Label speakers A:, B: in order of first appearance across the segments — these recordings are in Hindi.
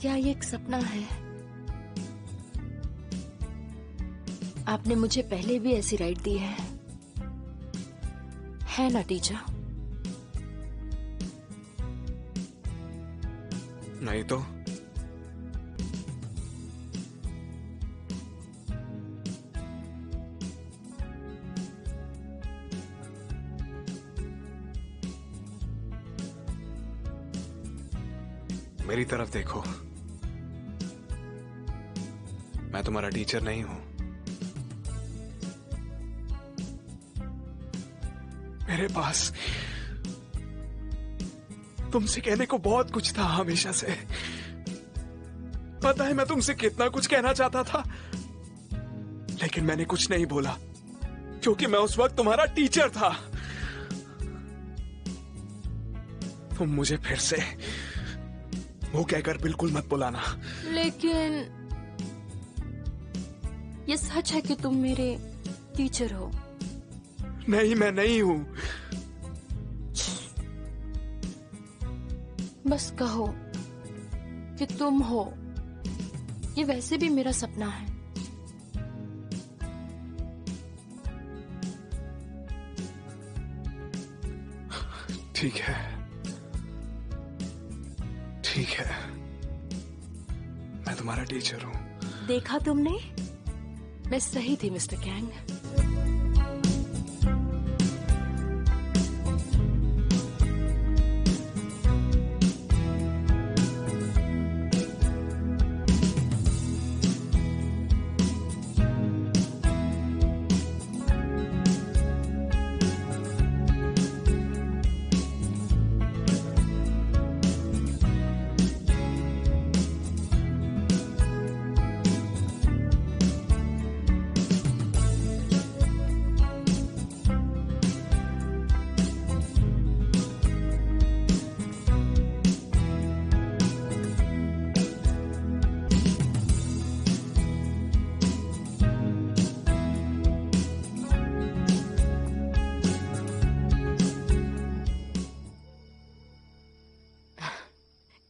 A: क्या ये एक सपना है? आपने मुझे पहले भी ऐसी राइट दी है ना टीचर?
B: नहीं तो मेरी तरफ देखो, मैं तुम्हारा टीचर नहीं हूं। मेरे पास तुमसे कहने को बहुत कुछ था हमेशा से। पता है मैं तुमसे कितना कुछ कहना चाहता था, लेकिन मैंने कुछ नहीं बोला क्योंकि मैं उस वक्त तुम्हारा टीचर था। तुम मुझे फिर से वो कहकर बिल्कुल मत बुलाना।
A: लेकिन ये सच है कि तुम मेरे टीचर हो?
B: नहीं, मैं नहीं हूं।
A: बस कहो कि तुम हो। ये वैसे भी मेरा सपना है।
B: ठीक है, ठीक है, मैं तुम्हारा टीचर हूं।
A: देखा तुमने, मैं सही थी मिस्टर कैंग।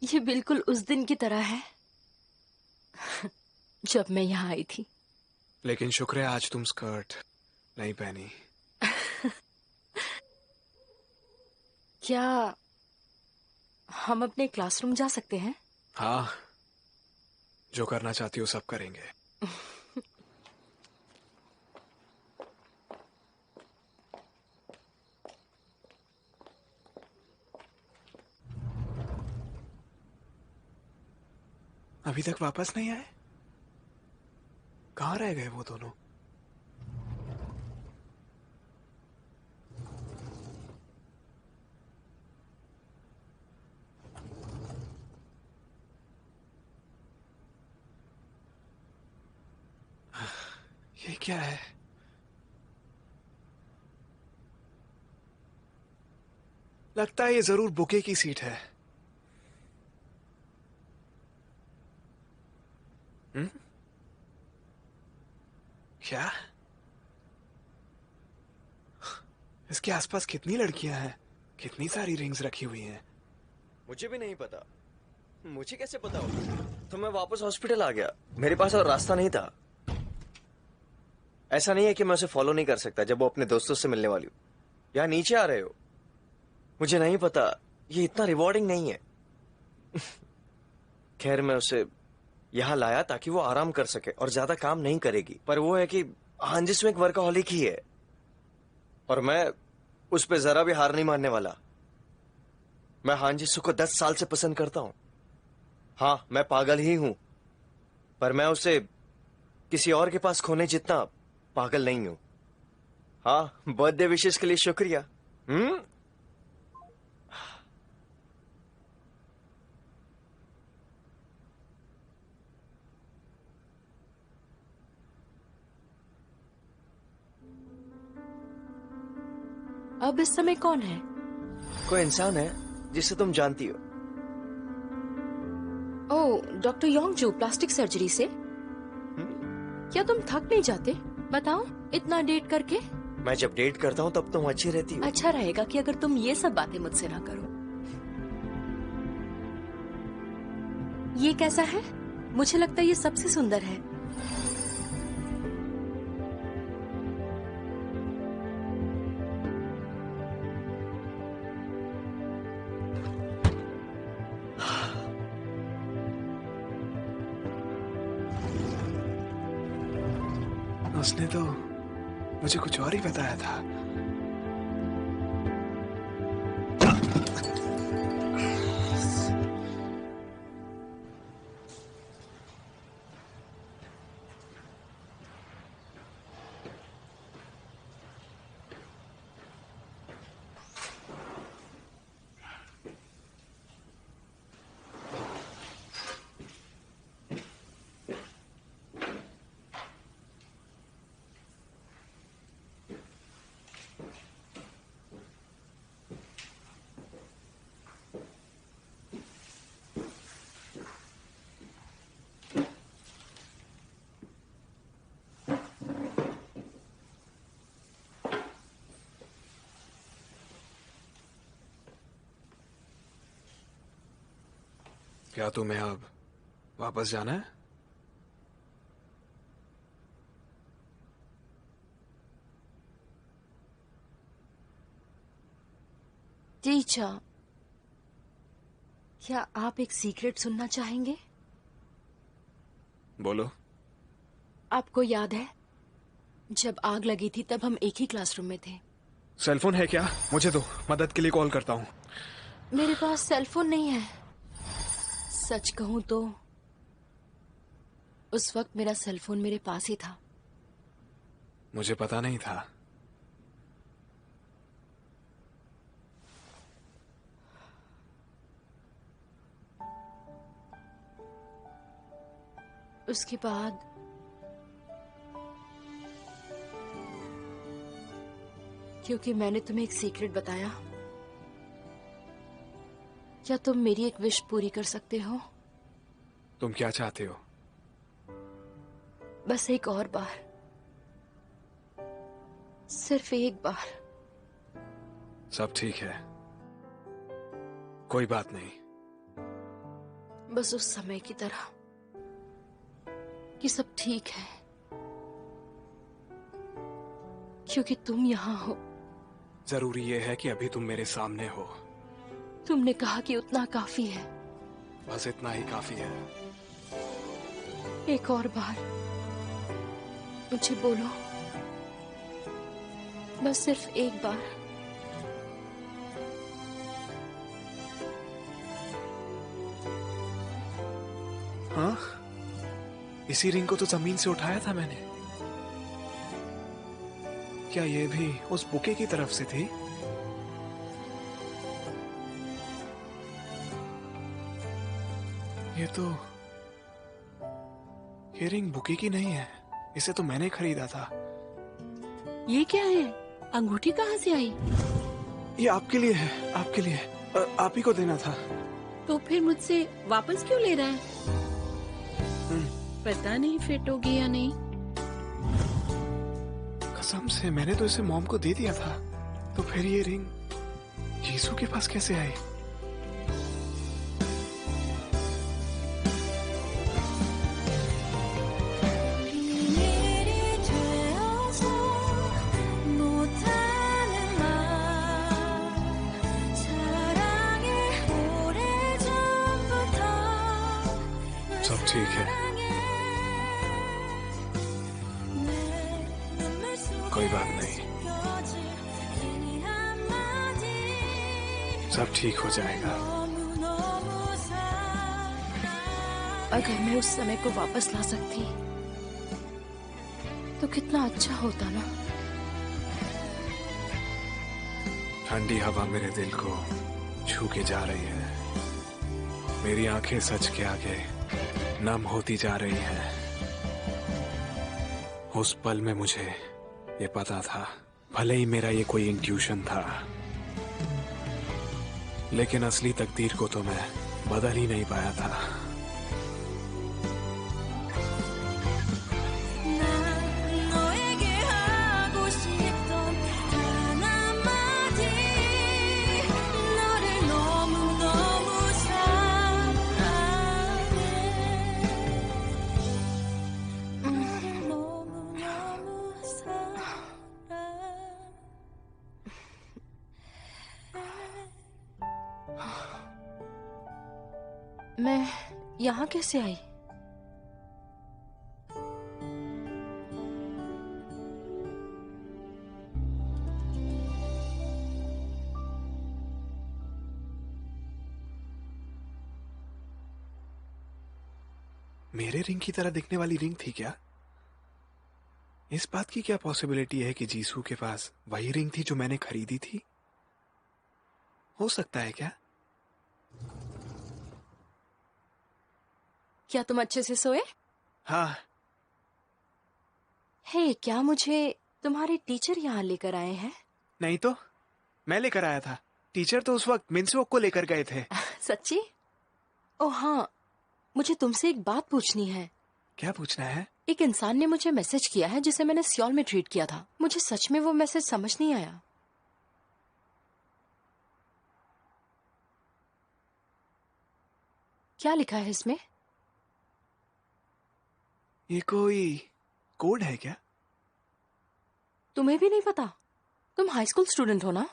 A: ये बिल्कुल उस दिन की तरह है जब मैं यहाँ आई थी।
B: लेकिन शुक्र है आज तुम स्कर्ट नहीं पहनी।
A: क्या हम अपने क्लासरूम जा सकते हैं?
B: हाँ, जो करना चाहती हो सब करेंगे। अभी तक वापस नहीं आए? कहाँ रह गए वो दोनों? ये क्या है? लगता है ये जरूर बुके की सीट है। क्या? इसके आसपास कितनी लड़कियां हैं? कितनी सारी रिंग्स रखी हुई हैं?
C: मुझे भी नहीं पता। मुझे कैसे पता होगा? तो मैं वापस हॉस्पिटल आ गया। मेरे पास और रास्ता नहीं था। ऐसा नहीं है कि मैं उसे फॉलो नहीं कर सकता जब वो अपने दोस्तों से मिलने वाली हो। यहाँ नीचे आ रहे हो। मुझे नहीं पता, ये इतना रिवॉर्डिंग नहीं है। खैर, मैं उसे यहाँ लाया ताकि वो आराम कर सके और ज्यादा काम नहीं करेगी। पर वो है कि हांजिस में एक वर्कaholic ही है और मैं उस पर जरा भी हार नहीं मानने वाला। मैं हांजिसू को 10 साल से पसंद करता हूं। हाँ, मैं पागल ही हूं, पर मैं उसे किसी और के पास खोने जितना पागल नहीं हूं। हाँ, बर्थडे विशेष के लिए शुक्रिया।
A: अब इस समय कौन है?
C: कोई इंसान है जिसे तुम जानती हो।
A: ओह, डॉक्टर योंगजू प्लास्टिक सर्जरी से। क्या तुम थक नहीं जाते? बताओ, इतना डेट करके।
C: मैं जब डेट करता हूँ तब तुम अच्छी रहती हो।
A: अच्छा रहेगा कि अगर तुम ये सब बातें मुझसे ना करो। ये कैसा है? मुझे लगता है ये सबसे सुंदर है।
B: उसने तो मुझे कुछ और ही बताया था। क्या तुम्हें अब वापस जाना है?
A: टीचर, क्या आप एक सीक्रेट सुनना चाहेंगे?
B: बोलो।
A: आपको याद है जब आग लगी थी तब हम एक ही क्लासरूम में थे?
B: सेलफोन है क्या? मुझे दो, मदद के लिए कॉल करता हूँ।
A: मेरे पास सेलफोन नहीं है। सच कहूं तो उस वक्त मेरा सेलफोन मेरे पास ही था।
B: मुझे पता नहीं था।
A: उसके बाद क्योंकि मैंने तुम्हें एक सीक्रेट बताया, क्या तुम मेरी एक विश पूरी कर सकते हो?
B: तुम क्या चाहते हो?
A: बस एक और बार, सिर्फ एक बार।
B: सब ठीक है, कोई बात नहीं।
A: बस उस समय की तरह कि सब ठीक है, क्योंकि तुम यहाँ हो।
B: जरूरी ये है कि अभी तुम मेरे सामने हो।
A: तुमने कहा कि उतना काफी है।
B: बस इतना ही काफी है।
A: एक और बार मुझे बोलो, बस सिर्फ एक बार।
B: हाँ, इसी रिंग को तो जमीन से उठाया था मैंने। क्या ये भी उस बुके की तरफ से थी? ये रिंग बुके की नहीं है। इसे तो मैंने खरीदा था।
D: ये क्या है? अंगूठी कहाँ से आई?
B: ये आपके लिए है, आपके लिए। आप ही को देना था।
D: तो फिर मुझसे वापस क्यों ले रहा है? पता नहीं फिट होगी या नहीं।
B: कसम से मैंने तो इसे मॉम को दे दिया था। तो फिर ये रिंग यीशु के पास कैसे आई? सब ठीक है, कोई बात नहीं। सब ठीक हो जाएगा।
A: अगर मैं उस समय को वापस ला सकती तो कितना अच्छा होता ना।
B: ठंडी हवा मेरे दिल को छू के जा रही है। मेरी आंखें सच के आगे नम होती जा रही हैं। उस पल में मुझे ये पता था, भले ही मेरा ये कोई इंट्यूशन था, लेकिन असली तकदीर को तो मैं बदल ही नहीं पाया था।
A: मैं यहाँ कैसे आई?
B: मेरे रिंग की तरह दिखने वाली रिंग थी क्या? इस बात की क्या पॉसिबिलिटी है कि जीसू के पास वही रिंग थी जो मैंने खरीदी थी? हो सकता है क्या?
A: क्या तुम अच्छे से सोए?
B: हाँ।
A: हे, क्या मुझे तुम्हारे टीचर यहाँ लेकर आए हैं?
B: नहीं तो मैं लेकर आया था। टीचर तो उस वक्त मिन्सवॉक को लेकर गए थे।
A: सच्ची? ओह हाँ, मुझे तुमसे एक बात पूछनी है।
B: क्या पूछना है?
A: एक इंसान ने मुझे मैसेज किया है जिसे मैंने सियोल में ट्रीट किया था। मुझे सच में वो मैसेज समझ नहीं आया। क्या लिखा है इसमें?
B: ये कोई कोड है क्या?
A: तुम्हें भी नहीं पता? तुम हाई स्कूल स्टूडेंट हो ना?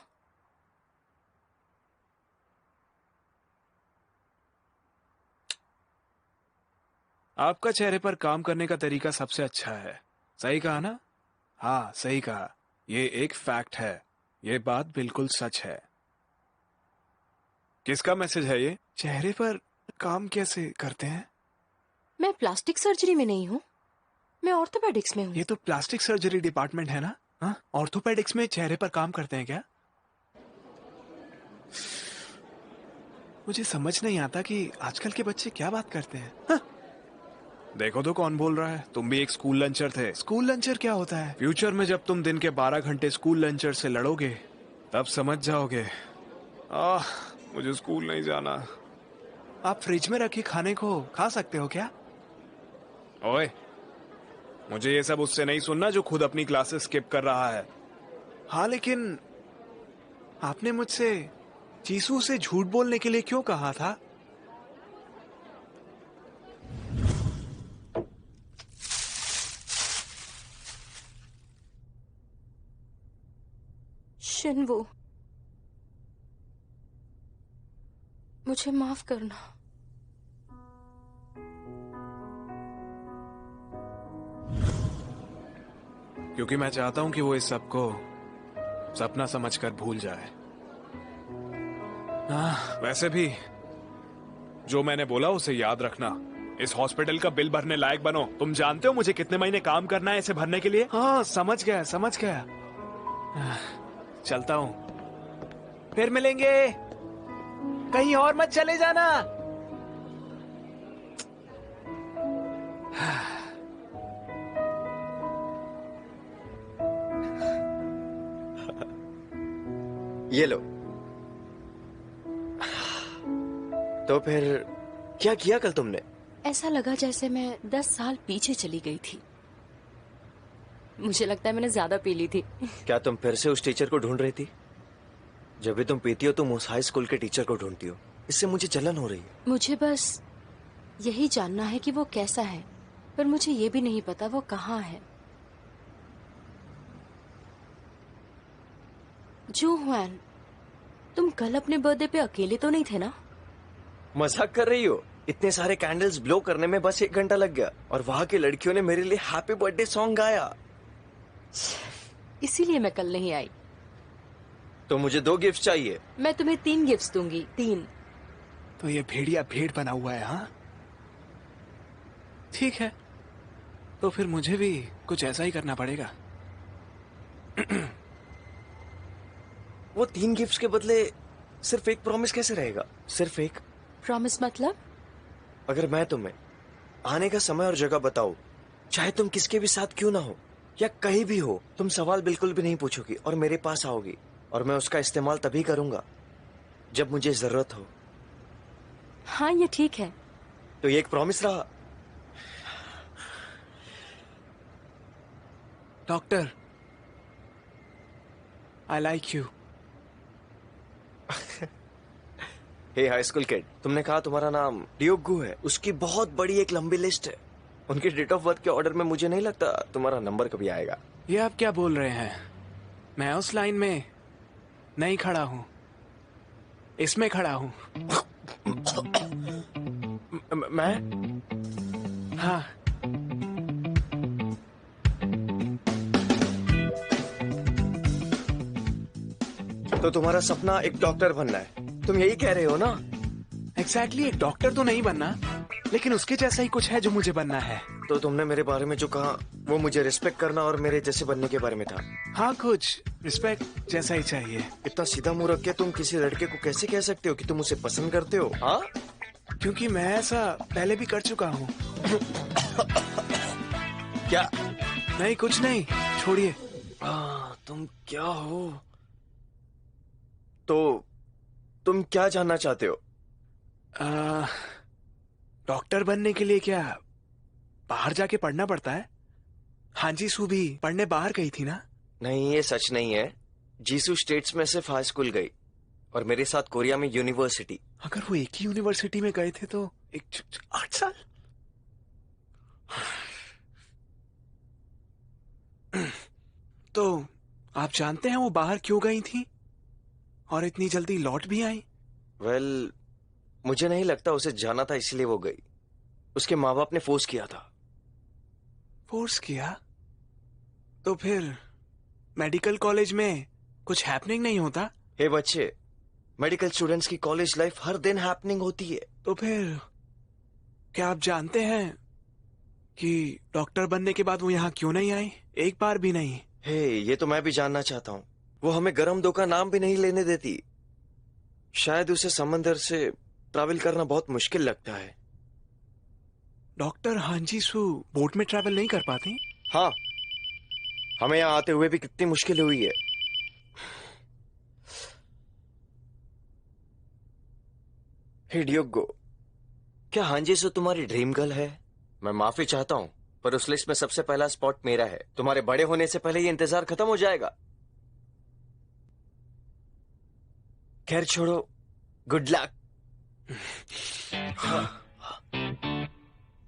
B: आपका चेहरे पर काम करने का तरीका सबसे अच्छा है। सही कहा ना? हाँ, सही कहा। ये एक फैक्ट है। ये बात बिल्कुल सच है। किसका मैसेज है ये? चेहरे पर काम कैसे करते हैं?
A: मैं प्लास्टिक सर्जरी में नहीं हूँ, मैं ऑर्थोपेडिक्स में हूँ।
B: ये तो प्लास्टिक सर्जरी डिपार्टमेंट है ना? हाँ, ऑर्थोपेडिक्स में चेहरे पर काम करते हैं क्या? मुझे समझ नहीं आता कि आजकल के बच्चे क्या बात करते हैं। हाँ? देखो तो कौन बोल रहा है। तुम भी एक स्कूल लंचर थे। स्कूल लंचर क्या होता है? फ्यूचर में जब तुम दिन के 12 घंटे स्कूल लंचर से लड़ोगे तब समझ जाओगे। मुझे स्कूल नहीं जाना। आप फ्रिज में रखे खाने को खा सकते हो क्या? ओए, मुझे ये सब उससे नहीं सुनना जो खुद अपनी क्लासेस स्किप कर रहा है। हाँ, लेकिन आपने मुझसे जीसू से झूठ बोलने के लिए क्यों कहा था?
A: शिनवू, मुझे माफ करना।
B: क्योंकि मैं चाहता हूं कि वो इस सब को सपना समझकर भूल जाए। वैसे भी जो मैंने बोला उसे याद रखना। इस हॉस्पिटल का बिल भरने लायक बनो। तुम जानते हो मुझे कितने महीने काम करना है इसे भरने के लिए? हाँ, समझ गया समझ गया। चलता हूं, फिर मिलेंगे। कहीं और मत चले जाना।
C: ये लो। तो फिर क्या किया कल तुमने?
A: ऐसा लगा जैसे मैं 10 साल पीछे चली गई थी। मुझे लगता है मैंने ज्यादा पी ली थी।
C: क्या तुम फिर से उस टीचर को ढूंढ रही थी? जब भी तुम पीती हो तुम उस हाई स्कूल के टीचर को ढूंढती हो। इससे मुझे जलन हो रही है।
A: मुझे बस यही जानना है कि वो कैसा है, पर मुझे ये भी नहीं पता वो कहाँ है। जो हुआन, तुम कल अपने बर्थडे पे अकेले तो नहीं थे ना?
C: मजाक कर रही हो? इतने सारे कैंडल्स ब्लो करने में बस 1 घंटा लग गया और वहां की लड़कियों ने मेरे लिए हैप्पी बर्थडे सॉन्ग गाया।
A: इसीलिए मैं कल नहीं आई।
C: तो मुझे 2 गिफ्ट चाहिए।
A: मैं तुम्हें 3 गिफ्ट्स दूंगी। 3।
B: तो ये भेड़िया भेड़ बना हुआ है? हाँ, ठीक है, तो फिर मुझे भी कुछ ऐसा ही करना पड़ेगा।
C: वो 3 गिफ्ट्स के बदले सिर्फ एक प्रॉमिस कैसे रहेगा? सिर्फ एक
A: प्रॉमिस मतलब?
C: अगर मैं तुम्हें आने का समय और जगह बताऊं, चाहे तुम किसके भी साथ क्यों ना हो या कहीं भी हो, तुम सवाल बिल्कुल भी नहीं पूछोगी और मेरे पास आओगी और मैं उसका इस्तेमाल तभी करूंगा जब मुझे जरूरत हो।
A: हाँ, ये ठीक है।
C: तो ये एक प्रॉमिस रहा।
B: Doctor, I like you.
C: Hey high school kid, तुमने कहा तुम्हारा नाम डियोगू है। उसकी बहुत बड़ी एक लंबी लिस्ट है। उनकी डेट ऑफ बर्थ के ऑर्डर में मुझे नहीं लगता तुम्हारा नंबर कभी आएगा।
B: ये आप क्या बोल रहे हैं? मैं उस लाइन में नहीं खड़ा हूं, इसमें खड़ा हूं।
C: मैं?
B: हाँ।
C: तो तुम्हारा सपना एक डॉक्टर बनना है, तुम यही कह रहे हो ना?
B: एग्जैक्टली एक डॉक्टर तो नहीं बनना, लेकिन उसके जैसा ही कुछ है जो मुझे बनना है।
C: तो तुमने मेरे बारे में जो कहा वो मुझे रिस्पेक्ट करना और मेरे जैसे बनने के बारे में था।
B: हाँ, कुछ रिस्पेक्ट जैसा ही चाहिए।
C: इतना सीधा मुंह रख के तुम किसी लड़के को कैसे कह सकते हो कि तुम उसे पसंद करते हो? हाँ,
B: क्योंकि मैं ऐसा पहले भी कर चुका हूँ।
C: क्या?
B: नहीं, कुछ नहीं, छोड़िए।
C: तुम क्या हो? तो तुम क्या जानना चाहते हो?
B: डॉक्टर बनने के लिए क्या बाहर जाके पढ़ना पड़ता है? हाँ जी, सू भी पढ़ने बाहर गई थी ना?
C: नहीं, ये सच नहीं है। जीसू स्टेट्स में सिर्फ हाई स्कूल गई और मेरे साथ कोरिया में यूनिवर्सिटी।
B: अगर वो एक ही यूनिवर्सिटी में गए थे तो 8 साल। तो आप जानते हैं वो बाहर क्यों गई थी और इतनी जल्दी लौट भी आई?
C: वेल, मुझे नहीं लगता उसे जाना था इसलिए वो गई। उसके माँ बाप ने फोर्स किया था।
B: फोर्स किया? तो फिर मेडिकल कॉलेज में कुछ हैपनिंग नहीं होता?
C: हे बच्चे, मेडिकल स्टूडेंट्स की कॉलेज लाइफ हर दिन हैपनिंग होती है।
B: तो फिर क्या आप जानते हैं कि डॉक्टर बनने के बाद वो यहाँ क्यों नहीं आई? एक बार भी नहीं।
C: हे, ये तो मैं भी जानना चाहता हूँ। वो हमें गरम दो का नाम भी नहीं लेने देती। शायद उसे समंदर से ट्रैवल करना बहुत मुश्किल लगता है।
B: डॉक्टर हांजी सू बोट में ट्रैवल नहीं कर पाती?
C: हाँ, हमें यहाँ आते हुए भी कितनी मुश्किल हुई है। हे ड्योगो, क्या हांजी सू तुम्हारी ड्रीम गर्ल है? मैं माफी चाहता हूँ, पर उस लिस्ट में सबसे पहला स्पॉट मेरा है। तुम्हारे बड़े होने से पहले ये इंतजार खत्म हो जाएगा। खैर छोड़ो, गुड लक।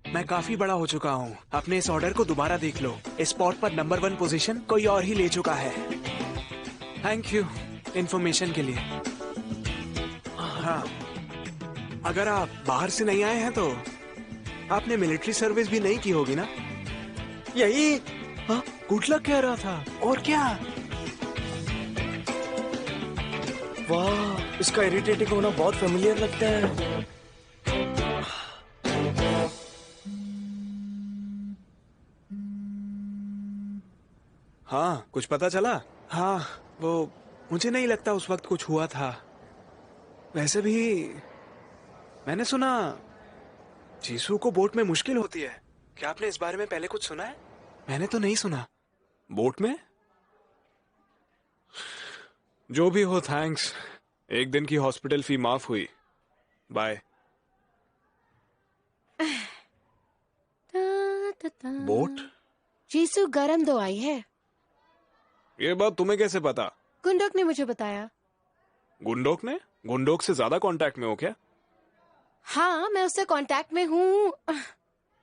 B: मैं काफी बड़ा हो चुका हूँ। अपने इस ऑर्डर को दोबारा देख लो। इस स्पॉट पर नंबर 1 पोजीशन कोई और ही ले चुका है। थैंक यू इन्फॉर्मेशन के लिए। हाँ, अगर आप बाहर से नहीं आए हैं तो आपने मिलिट्री सर्विस भी नहीं की होगी ना?
C: यही?
B: हाँ, गुड लक कह रहा था और क्या।
C: वाह, इसका इरिटेटिंग होना बहुत फेमिलियर लगता है।
B: हाँ, कुछ पता चला? हाँ, वो मुझे नहीं लगता उस वक्त कुछ हुआ था। वैसे भी मैंने सुना जीसू को बोट में मुश्किल होती है। क्या आपने इस बारे में पहले कुछ सुना है? मैंने तो नहीं सुना। बोट में? जो भी हो, थैंक्स। एक दिन की हॉस्पिटल फी माफ हुई। बाय। बोट?
A: जीसू गरम दो आई है।
B: ये बात तुम्हें कैसे पता?
A: गुंडोक ने मुझे बताया।
B: गुंडोक ने? गुंडोक से ज्यादा कांटेक्ट में हो क्या?
A: हाँ, मैं उससे कांटेक्ट में हूँ।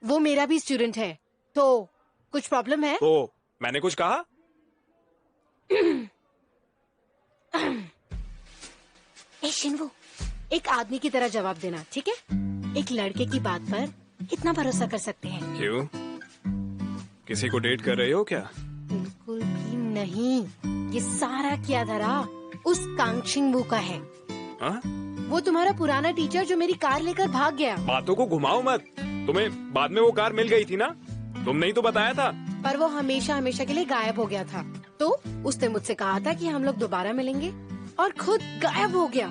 A: वो मेरा भी स्टूडेंट है। तो कुछ प्रॉब्लम है?
B: तो मैंने कुछ कहा?
A: ए शिनवू, एक आदमी की तरह जवाब देना, ठीक है? एक लड़के की बात पर इतना भरोसा कर सकते हैं?
B: क्यों? किसी को डेट कर रहे हो क्या?
A: बिल्कुल भी नहीं। ये सारा क्या धरा उस कांगशिंगवू का है।
B: हाँ?
A: वो तुम्हारा पुराना टीचर जो मेरी कार लेकर भाग गया।
B: बातों को घुमाओ मत। तुम्हें बाद में वो कार मिल गई थी ना? तुमने ही तो बताया था।
A: पर वो हमेशा हमेशा के लिए गायब हो गया था। तो उसने मुझसे कहा था कि हम लोग दोबारा मिलेंगे और खुद गायब हो गया।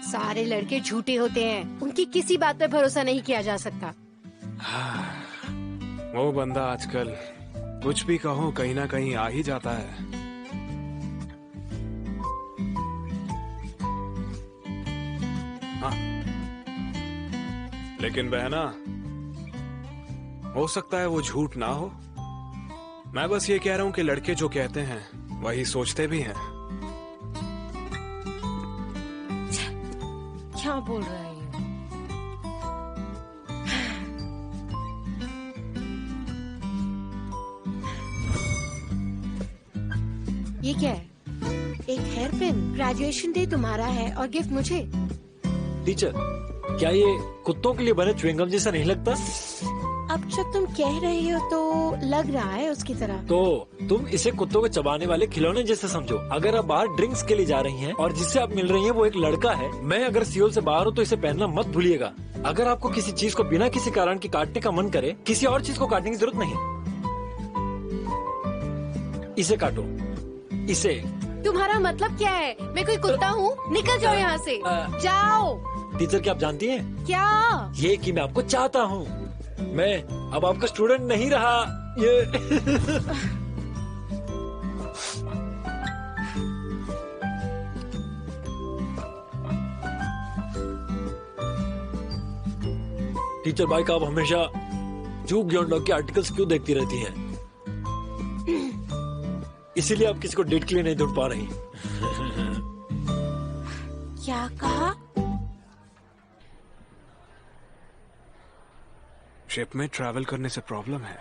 A: सारे लड़के झूठे होते हैं, उनकी किसी बात पे भरोसा नहीं किया जा सकता।
B: वो बंदा आजकल कुछ भी कहो कहीं ना कहीं आ ही जाता है। हाँ, लेकिन बहना, हो सकता है वो झूठ ना हो। मैं बस ये कह रहा हूँ कि लड़के जो कहते हैं वही सोचते भी हैं।
A: क्या बोल रहा है ये क्या है? एक हेयर पिन। ग्रेजुएशन डे तुम्हारा है और गिफ्ट मुझे।
C: टीचर,
E: क्या ये कुत्तों के लिए बने च्युइंगम जैसा नहीं लगता?
A: अब जब तुम कह रहे हो तो लग रहा है उसकी तरह।
E: तो तुम इसे कुत्तों को चबाने वाले खिलौने जैसे समझो। अगर आप बाहर ड्रिंक्स के लिए जा रही हैं और जिससे आप मिल रही हैं वो एक लड़का है, मैं अगर सियोल से बाहर हूँ तो इसे पहनना मत भूलिएगा। अगर आपको किसी चीज को बिना किसी कारण के काटने का मन करे, किसी और चीज को काटने की जरूरत नहीं। इसे काटो, इसे।
A: तुम्हारा मतलब क्या है? मैं कोई कुत्ता हूँ? निकल जाओ यहाँ से, जाओ।
E: टीचर, क्या आप जानती हैं?
A: क्या?
E: ये कि मैं आपको चाहता हूँ। मैं अब आपका स्टूडेंट नहीं रहा। ये टीचर बाइक, आप हमेशा जू ग्योंडॉग के आर्टिकल्स क्यों देखती रहती हैं? इसीलिए आप किसी को डेट के लिए नहीं ढूंढ पा रही।
A: क्या कहा?
B: शिप में ट्रैवल करने से प्रॉब्लम है।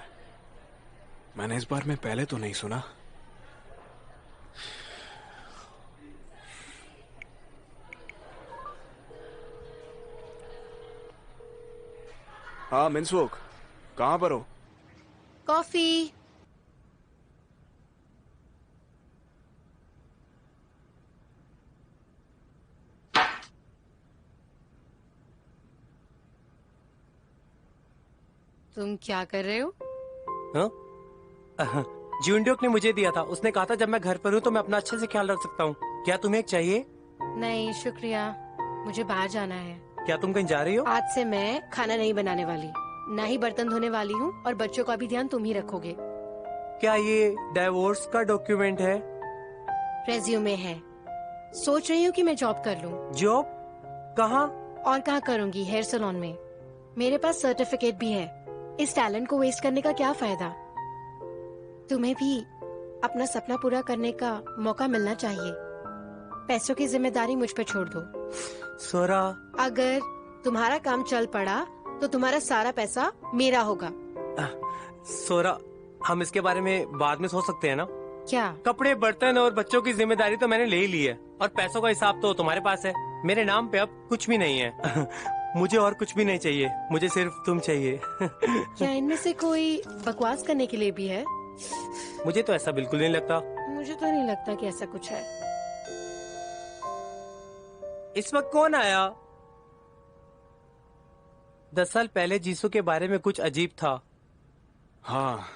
B: मैंने इस बार में पहले तो नहीं सुना। हाँ मिन्सवोक, कहाँ पर हो?
A: कॉफी। तुम क्या कर रहे हो?
F: जूनडोक ने मुझे दिया था। उसने कहा था जब मैं घर पर हूँ तो मैं अपना अच्छे से ख्याल रख सकता हूँ। क्या तुम्हें एक चाहिए?
A: नहीं शुक्रिया, मुझे बाहर जाना है।
F: क्या तुम कहीं जा रही हो?
A: आज से मैं खाना नहीं बनाने वाली, ना ही बर्तन धोने वाली हूँ, और बच्चों का भी ध्यान तुम ही रखोगे।
F: क्या ये डाइवोर्स का डॉक्यूमेंट है?
A: रेज्यूमे है। सोच रही हूँ कि मैं जॉब कर लूँ।
F: जॉब? कहाँ?
A: और कहाँ करूँगी? हेयर सैलून में। मेरे पास सर्टिफिकेट भी है। इस टैलेंट को वेस्ट करने का क्या फायदा? तुम्हें भी अपना सपना पूरा करने का मौका मिलना चाहिए। पैसों की जिम्मेदारी मुझ पे छोड़ दो।
F: सोरा,
A: अगर तुम्हारा काम चल पड़ा तो तुम्हारा सारा पैसा मेरा होगा।
F: सोरा, हम इसके बारे में बाद में सोच सकते हैं ना?
A: क्या?
F: कपड़े, बर्तन और बच्चों की जिम्मेदारी तो मैंने ले ही ली है, और पैसों का हिसाब तो तुम्हारे पास है। मेरे नाम पे अब कुछ भी नहीं है। मुझे और कुछ भी नहीं चाहिए, मुझे सिर्फ तुम चाहिए।
A: क्या इनमें से कोई बकवास करने के लिए भी है?
F: मुझे तो ऐसा बिल्कुल नहीं लगता।
A: मुझे तो नहीं लगता कि ऐसा कुछ है।
F: इस वक्त कौन आया? 10 साल पहले जीसू के बारे में कुछ अजीब था।
B: हाँ,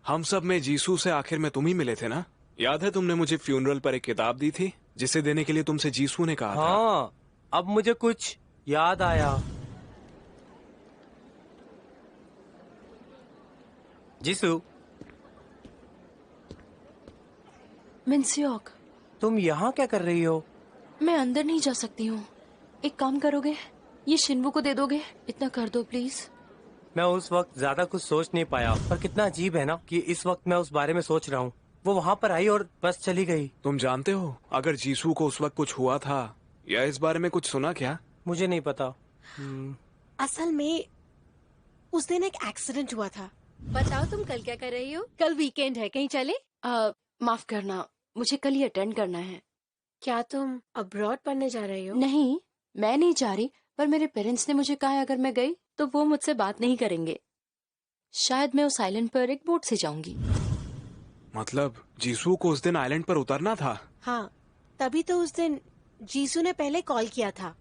B: हम सब में जीसू से आखिर में तुम ही मिले थे ना? याद है तुमने मुझे फ्यूनरल पर एक किताब दी थी जिसे देने के लिए तुमसे जीसू ने कहा था।
F: हाँ, अब मुझे कुछ याद आया। जीसू,
D: मिन्सियोक,
F: तुम यहाँ क्या कर रही हो?
D: मैं अंदर नहीं जा सकती हूँ। एक काम करोगे, ये शिन्वू को दे दोगे? इतना कर दो प्लीज।
F: मैं उस वक्त ज्यादा कुछ सोच नहीं पाया, पर कितना अजीब है ना कि इस वक्त मैं उस बारे में सोच रहा हूँ। वो वहाँ पर आई और बस चली गई।
B: तुम जानते हो अगर जीसू को उस वक्त कुछ हुआ था या इस बारे में कुछ सुना क्या?
F: मुझे नहीं पता।
A: असल में उस दिन एक एक्सीडेंट हुआ था। बताओ तुम कल क्या कर रही हो? कल वीकेंड है, कहीं चले?
D: माफ करना, मुझे कल ही अटेंड करना है।
A: क्या तुम अब्रॉड पढ़ने जा रही हो?
D: नहीं, मैं नहीं जा रही, पर मेरे पेरेंट्स ने मुझे कहा है अगर मैं गई तो वो मुझसे बात नहीं करेंगे। शायद मैं उस आइलैंड पर एक बोट से जाऊंगी।
B: मतलब जीसू को उस दिन आइलैंड पर उतरना था?
A: हाँ, तभी तो उस दिन जीसू ने पहले कॉल किया था।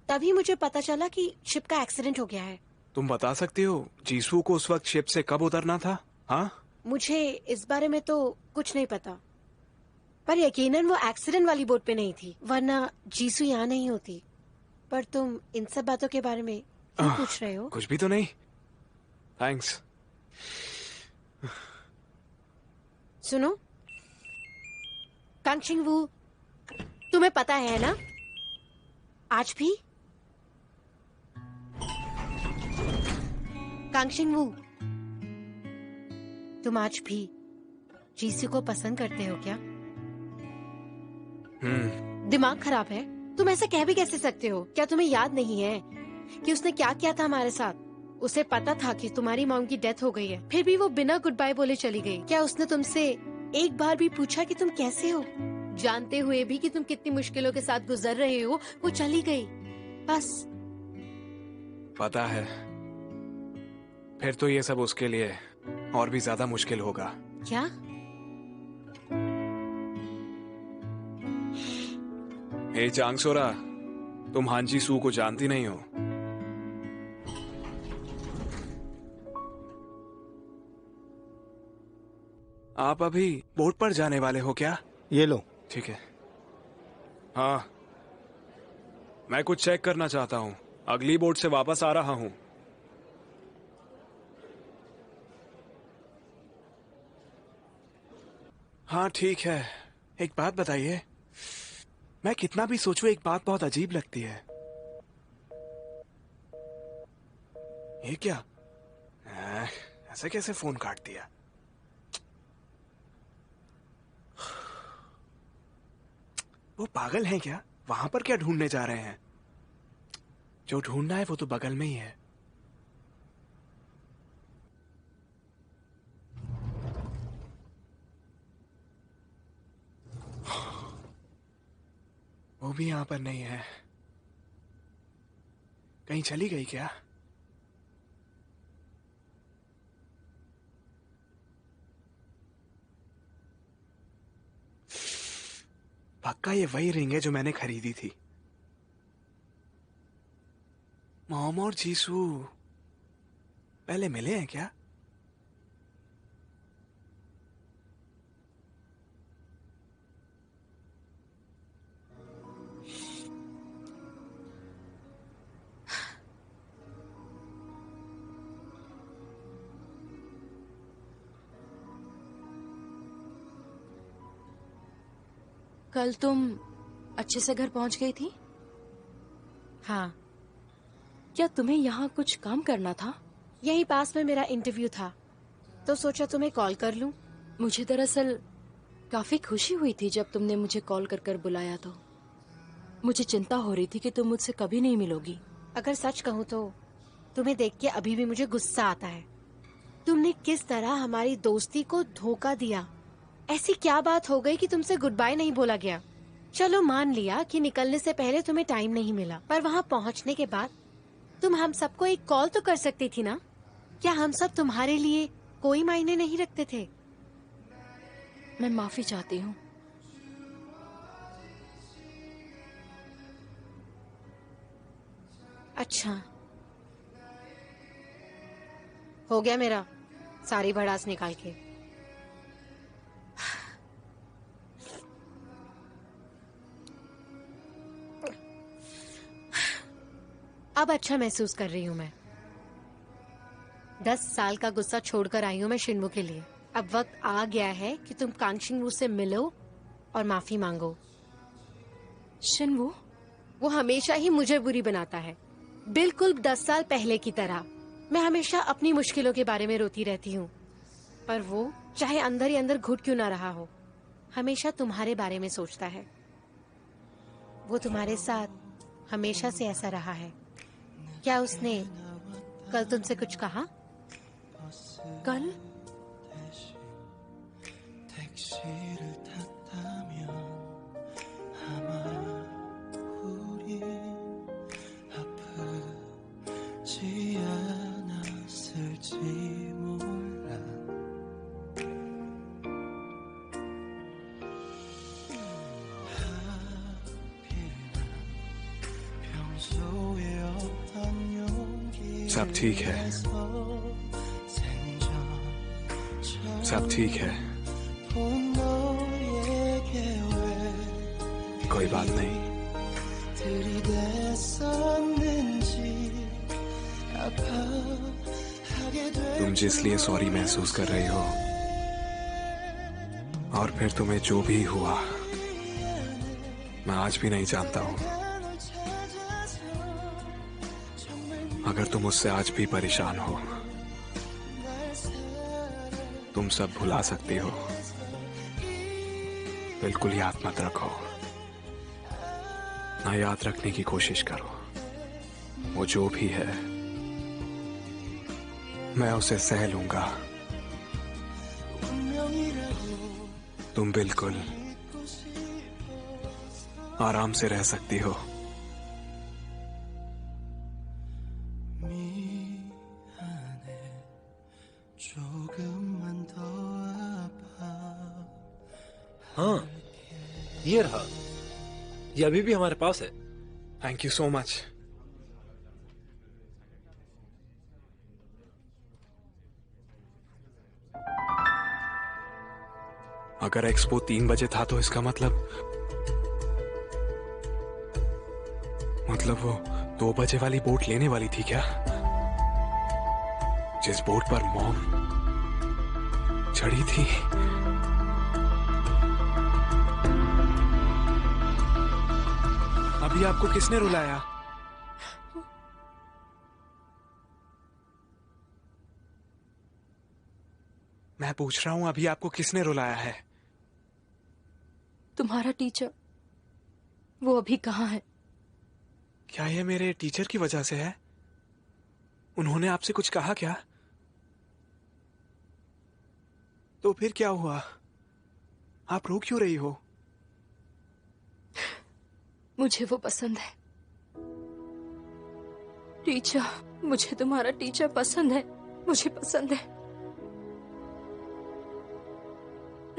A: तभी मुझे पता चला कि शिप का एक्सीडेंट हो गया है।
B: तुम बता सकती हो जीसू को उस वक्त शिप से कब उतरना था? हाँ,
A: मुझे इस बारे में तो कुछ नहीं पता, पर यकीनन वो एक्सीडेंट वाली बोट पे नहीं थी, वरना जीसू यहाँ नहीं होती। पर तुम इन सब बातों के बारे में क्यों पूछ रहे हो?
B: कुछ भी तो नहीं। थैंक्स।
A: सुनो कांगशिंग वू, तुम्हें पता है ना, आज भी कांगशिंग वू, तुम आज भी जीसू को पसंद करते हो क्या? दिमाग खराब है? तुम ऐसे कह भी कैसे सकते हो? क्या तुम्हें याद नहीं है कि उसने क्या किया था हमारे साथ? उसे पता था कि तुम्हारी मॉम की डेथ हो गई है, फिर भी वो बिना गुड बाय बोले चली गई। क्या उसने तुमसे एक बार भी पूछा कि तुम कैसे हो? जानते हुए भी कि तुम कितनी मुश्किलों के साथ गुजर रहे हो, वो चली गई। बस
B: पता है, फिर तो ये सब उसके लिए और भी ज्यादा मुश्किल होगा।
A: क्या?
B: हे चांगसोरा, तुम हांजी सू को जानती नहीं हो। आप अभी बोट पर जाने वाले हो क्या?
G: ये लो।
B: ठीक है। हाँ, मैं कुछ चेक करना चाहता हूँ। अगली बोट से वापस आ रहा हूँ। हाँ ठीक है। एक बात बताइए, मैं कितना भी सोचूं एक बात बहुत अजीब लगती है। ये क्या? ऐसे कैसे फोन काट दिया? वो पागल हैं क्या? वहां पर क्या ढूंढने जा रहे हैं? जो ढूंढना है वो तो बगल में ही है। वो भी यहां पर नहीं है। कहीं चली गई क्या? पक्का ये वही रिंग है जो मैंने खरीदी थी। मॉम और जीसू पहले मिले हैं क्या?
D: कल तुम अच्छे से घर पहुंच गई थी?
A: हाँ,
D: क्या तुम्हें यहाँ कुछ काम करना था?
A: यहीं पास में मेरा इंटरव्यू था, तो सोचा तुम्हें कॉल कर लूं।
D: मुझे दरअसल काफी खुशी हुई थी जब तुमने मुझे कॉल कर कर बुलाया। तो मुझे चिंता हो रही थी कि तुम मुझसे कभी नहीं मिलोगी।
A: अगर सच कहूँ तो तुम्हें देख के अभी भी मुझे गुस्सा आता है। तुमने किस तरह हमारी दोस्ती को धोखा दिया। ऐसी क्या बात हो गई कि तुमसे गुड बाय नहीं बोला गया? चलो मान लिया कि निकलने से पहले तुम्हें टाइम नहीं मिला, पर वहाँ पहुँचने के बाद तुम हम सबको एक कॉल तो कर सकती थी ना? क्या हम सब तुम्हारे लिए कोई मायने नहीं रखते थे?
D: मैं माफी चाहती हूँ।
A: अच्छा, हो गया मेरा सारी भड़ास निकाल के। अब अच्छा महसूस कर रही हूँ मैं। 10 साल का गुस्सा छोड़कर आई हूँ मैं शिन्मू के लिए। अब वक्त आ गया है कि तुम कांगशिंगवू से मिलो और माफी मांगो।
D: शिन्वू,
A: वो हमेशा ही मुझे बुरी बनाता है, बिल्कुल 10 साल पहले की तरह। मैं हमेशा अपनी मुश्किलों के बारे में रोती रहती हूँ, पर वो चाहे अंदर ही अंदर घुट क्यों ना रहा हो, हमेशा तुम्हारे बारे में सोचता है। वो तुम्हारे साथ हमेशा से ऐसा रहा है। क्या उसने कल तुमसे कुछ कहा?
D: कल?
B: सब ठीक है, सब ठीक है, कोई बात नहीं। तुम जिस लिए सॉरी महसूस कर रही हो, और फिर तुम्हें जो भी हुआ, मैं आज भी नहीं जानता हूँ। अगर तुम मुझसे आज भी परेशान हो, तुम सब भुला सकती हो। बिल्कुल याद मत रखो, ना याद रखने की कोशिश करो। वो जो भी है, मैं उसे सह लूंगा। तुम बिल्कुल आराम से रह सकती हो।
E: हाँ, ये रहा। ये अभी भी हमारे पास है।
B: Thank you so much. अगर एक्सपो 3 बजे था तो इसका मतलब वो 2 बजे वाली बोट लेने वाली थी क्या? जिस बोट पर मॉम चढ़ी थी। अभी आपको किसने रुलाया? मैं पूछ रहा हूं, अभी आपको किसने रुलाया है?
D: तुम्हारा टीचर। वो अभी कहाँ है?
B: क्या ये मेरे टीचर की वजह से है? उन्होंने आपसे कुछ कहा क्या? तो फिर क्या हुआ? आप रो क्यों रही हो?
D: मुझे वो पसंद है। टीचर, मुझे तुम्हारा टीचर पसंद है। मुझे पसंद है।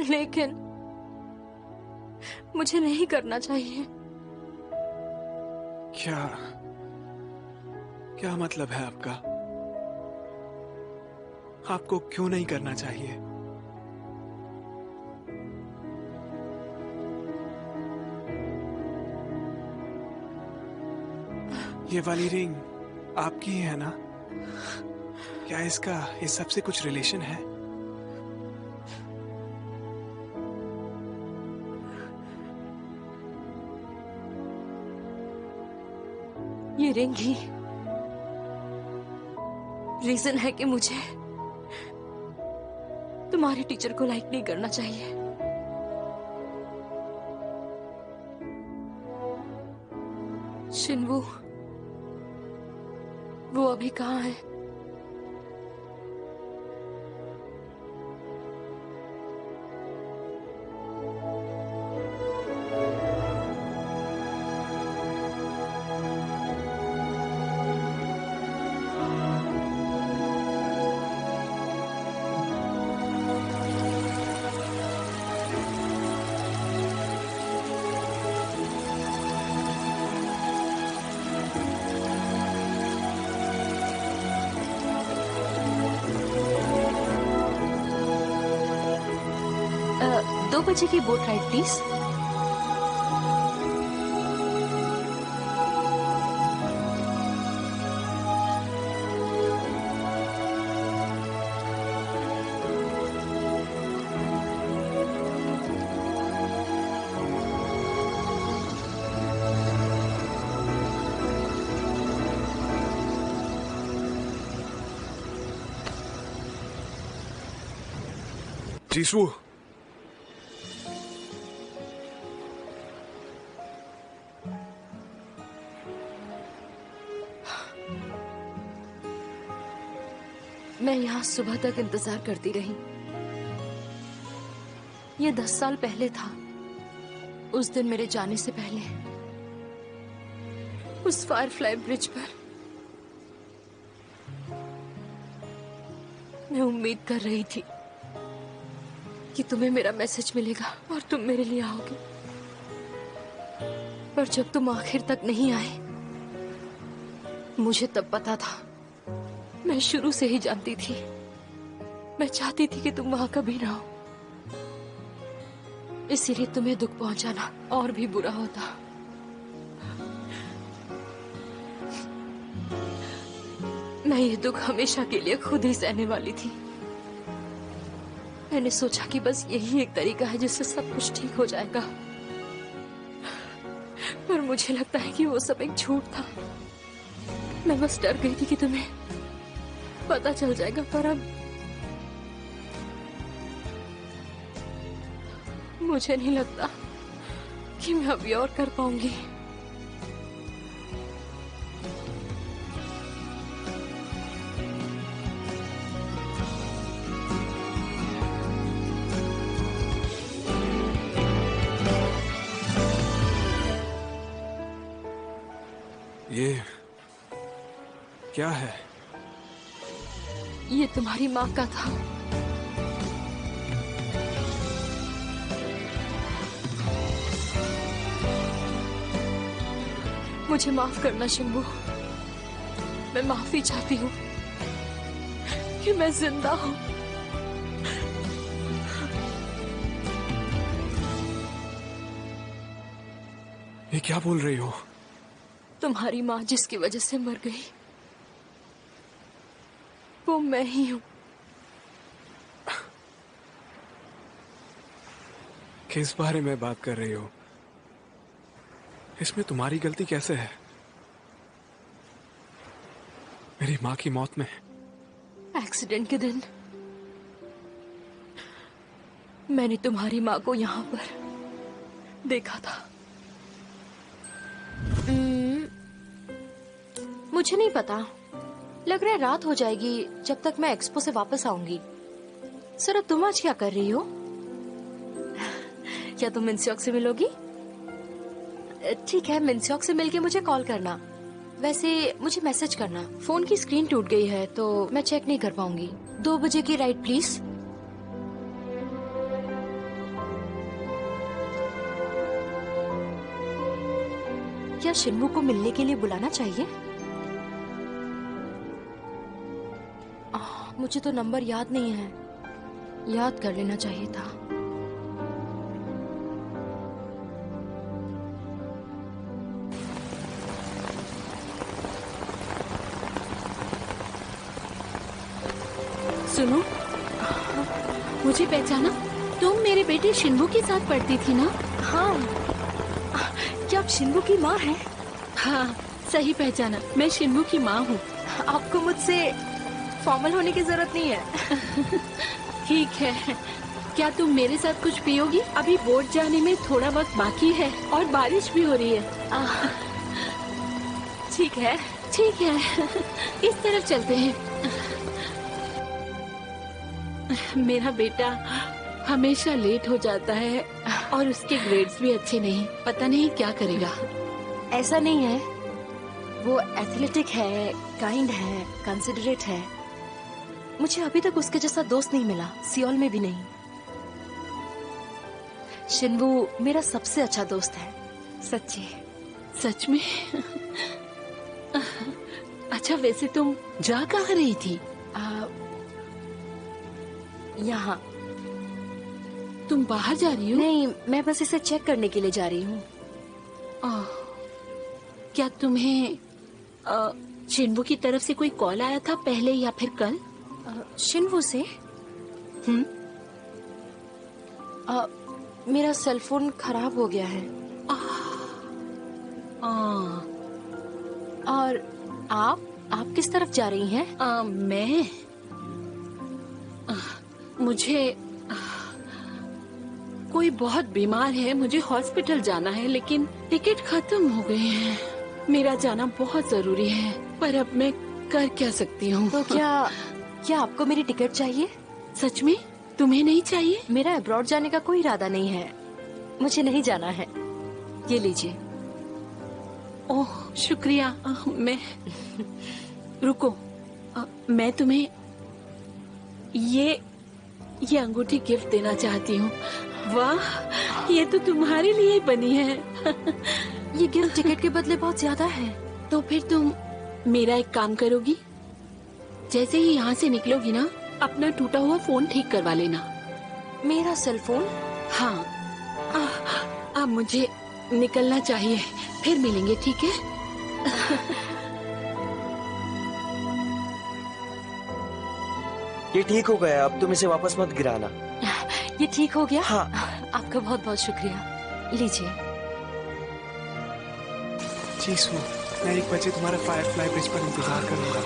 D: लेकिन मुझे नहीं करना चाहिए।
B: क्या मतलब है आपका? आपको क्यों नहीं करना चाहिए? ये वाली रिंग आपकी ही है ना? क्या इसका इस सब से कुछ रिलेशन है?
D: ये रिंग ही रीजन है कि मुझे तुम्हारे टीचर को लाइक नहीं करना चाहिए। शिनवू, वो अभी कहाँ है? अ, 2 बजे की बोट राइड प्लीज।
B: जीसू,
D: मैं यहाँ सुबह तक इंतजार करती रही। ये 10 साल पहले था। उस दिन मेरे जाने से पहले उस फायरफ्लाई ब्रिज पर मैं उम्मीद कर रही थी कि तुम्हें मेरा मैसेज मिलेगा और तुम मेरे लिए आओगे। पर जब तुम आखिर तक नहीं आए, मुझे तब पता था। मैं शुरू से ही जानती थी। मैं चाहती थी कि तुम वहां कभी ना हो। इसीलिए तुम्हें दुख पहुंचाना और भी बुरा होता। मैं ये दुख हमेशा के लिए खुद ही सहने वाली थी। मैंने सोचा कि बस यही एक तरीका है जिससे सब कुछ ठीक हो जाएगा। पर मुझे लगता है कि वो सब एक झूठ था। मैं बस डर गई थी कि तुम्हें पता चल जाएगा। पर अब मुझे नहीं लगता कि मैं अभी और कर पाऊंगी।
B: ये क्या है?
D: ये तुम्हारी माँ का था। मुझे माफ करना शिंबू, मैं माफी चाहती हूँ कि मैं जिंदा हूँ।
B: ये क्या बोल रही हो?
D: तुम्हारी माँ जिसकी वजह से मर गई वो मैं ही हूँ।
B: किस बारे में बात कर रही हो? इसमें तुम्हारी गलती कैसे है? मेरी माँ की मौत में।
D: एक्सीडेंट के दिन मैंने तुम्हारी माँ को यहाँ पर देखा था। मुझे नहीं पता, लग रहा है रात हो जाएगी जब तक मैं एक्सपो से वापस आऊंगी। सर तुम आज क्या कर रही हो? क्या तुम मिन्स्योक से मिलोगी? ठीक है, मिन्स्योक से मिलके मुझे कॉल करना। वैसे मुझे मैसेज करना। फोन की स्क्रीन टूट गई है तो मैं चेक नहीं कर पाऊंगी। 2 बजे की राइड प्लीज। क्या शिन्मू को मिलने के लिए बुलाना चाहिए? मुझे तो नंबर याद नहीं है, याद कर लेना चाहिए था।
G: सुनो, मुझे पहचाना? तुम मेरे बेटे शिन्बू के साथ पढ़ती थी ना?
D: हाँ, क्या आप शिन्बू की माँ हैं?
G: हाँ, सही पहचाना, मैं शिन्बू की माँ हूँ।
D: आपको मुझसे फॉर्मल होने की जरूरत नहीं है।
G: ठीक है, क्या तुम मेरे साथ कुछ पियोगी? अभी बोट जाने में थोड़ा वक्त बाकी है और बारिश भी हो रही है।
D: ठीक है।
G: ठीक है, इस तरफ चलते हैं। मेरा बेटा हमेशा लेट हो जाता है और उसके ग्रेड्स भी अच्छे नहीं, पता नहीं क्या करेगा।
D: ऐसा नहीं है, वो एथलेटिक है, काइंड है, कंसिडरेट है। मुझे अभी तक उसके जैसा दोस्त नहीं मिला, सियोल में भी नहीं। शिन्बू मेरा सबसे अच्छा दोस्त है, सच्ची।
G: सच में? अच्छा, वैसे तुम जा कहाँ रही थी?
D: यहाँ।
G: तुम बाहर जा रही हो?
D: नहीं, मैं बस इसे चेक करने के लिए जा रही हूँ।
G: क्या तुम्हें शिन्बू की तरफ से कोई कॉल आया था पहले या फिर कल?
D: शिन्बू से? मेरा सेल फोन खराब हो गया है। और आप किस तरफ जा रही हैं?
G: मैं मुझे कोई बहुत बीमार है, मुझे हॉस्पिटल जाना है, लेकिन टिकट खत्म हो गए हैं। मेरा जाना बहुत जरूरी है, पर अब मैं कर क्या सकती हूँ?
D: तो क्या आपको मेरी टिकट चाहिए?
G: सच में? तुम्हें नहीं चाहिए?
D: मेरा अब्रॉड जाने का कोई इरादा नहीं है, मुझे नहीं जाना है। ये लीजिए।
G: ओह शुक्रिया। मैं रुको, मैं तुम्हें ये अंगूठी गिफ्ट देना चाहती हूँ। वाह, ये तो तुम्हारे लिए बनी है।
D: ये गिफ्ट टिकट के बदले बहुत ज्यादा है।
G: तो फिर तुम मेरा एक काम करोगी? जैसे ही यहाँ से निकलोगी ना, अपना टूटा हुआ फोन ठीक करवा लेना।
D: मेरा सेल फोन?
G: हाँ। अब मुझे निकलना चाहिए, फिर मिलेंगे, ठीक है?
C: ये ठीक हो गया, अब तुम इसे वापस मत गिराना।
D: ये ठीक हो गया?
C: हाँ।
D: आपका बहुत बहुत शुक्रिया। लीजिए।
B: चीसू, मैं 1 बजे तुम्हारा फायरफ्लाई ब्रिज पर इंतजार करूंगा।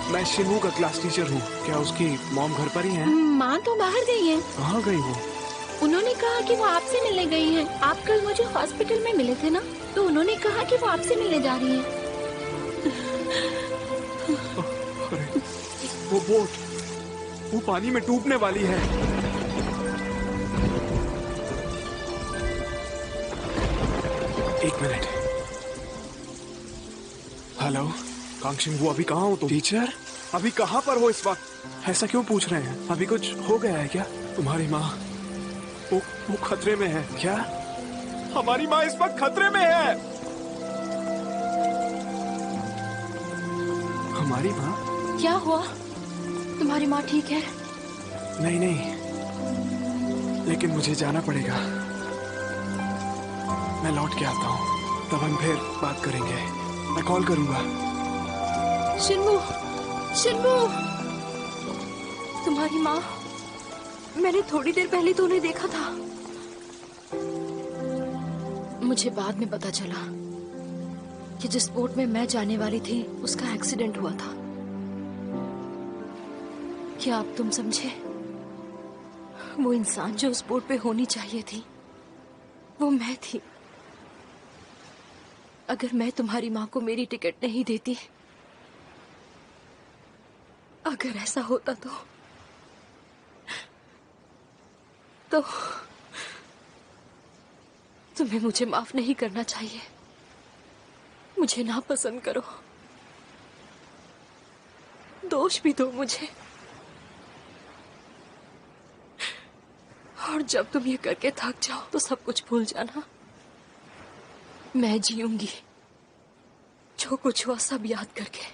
B: मैं शिन्बू का क्लास टीचर हूँ। क्या उसकी मॉम घर पर ही है?
G: माँ तो बाहर गई है।
B: कहाँ गई वो?
G: उन्होंने कहा कि वो आपसे मिलने गई हैं। आप कल मुझे हॉस्पिटल में मिले थे ना, तो उन्होंने कहा कि वो आपसे मिलने जा रही हैं।
B: अरे, वो बोट, वो पानी में डूबने वाली है। एक मिनट। हेलो, कांक्षिंग, वो अभी कहाँ हो तुम? टीचर, अभी कहाँ पर हो इस वक्त? ऐसा क्यों पूछ रहे हैं? अभी कुछ हो गया है क्या? तुम्हारी माँ वो खतरे में है क्या? हमारी माँ इस वक्त खतरे में है। हमारी माँ?
D: क्या हुआ? तुम्हारी माँ ठीक है?
B: नहीं नहीं, लेकिन मुझे जाना पड़ेगा। मैं लौट के आता हूँ, तब हम फिर बात करेंगे। मैं कॉल करूंगा।
D: शिन्मू, शिन्मू, तुम्हारी माँ, मैंने थोड़ी देर पहले तो उन्हें देखा था। मुझे बाद में पता चला कि जिस बोट में मैं जाने वाली थी उसका एक्सीडेंट हुआ था। क्या अब तुम समझे? वो इंसान जो उस बोट पे होनी चाहिए थी वो मैं थी। अगर मैं तुम्हारी माँ को मेरी टिकट नहीं देती, अगर ऐसा होता तो तुम्हें मुझे माफ नहीं करना चाहिए। मुझे नापसंद करो, दोष भी दो मुझे, और जब तुम ये करके थक जाओ तो सब कुछ भूल जाना। मैं जीऊंगी जो कुछ हुआ सब याद करके।